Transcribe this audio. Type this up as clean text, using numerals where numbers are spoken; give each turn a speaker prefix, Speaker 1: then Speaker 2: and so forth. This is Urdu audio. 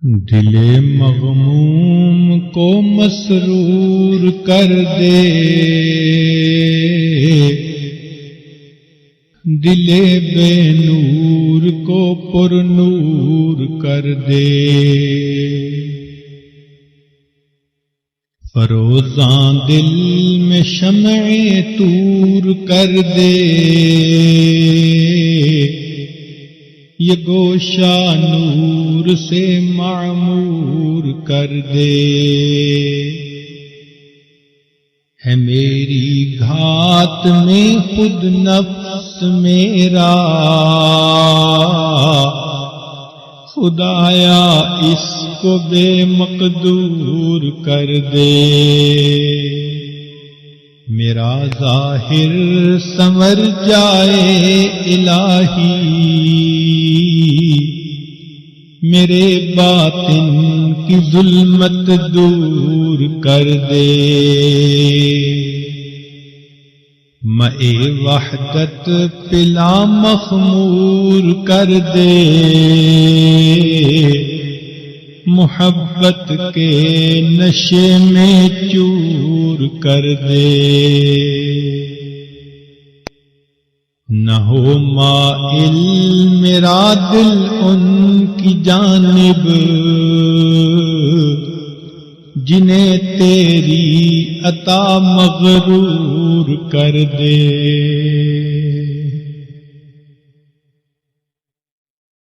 Speaker 1: دل مغموم کو مسرور کر دے، دل بے نور کو پر نور کر دے، فروزاں دل میں شمع طور کر دے، یہ گوشہ نور سے معمور کر دے، ہے میری گھات میں خود نفس میرا، خدایا اس کو بے مقدور کر دے، میرا ظاہر سنور جائے الہی، میرے باطن کی ظلمت دور کر دے، مئے وحدت پلا مخمور کر دے، محبت کے نشے میں چور کر دے، نہ ہو مائل میرا دل ان کی جانب جنہیں تیری عطا مغرور کر دے۔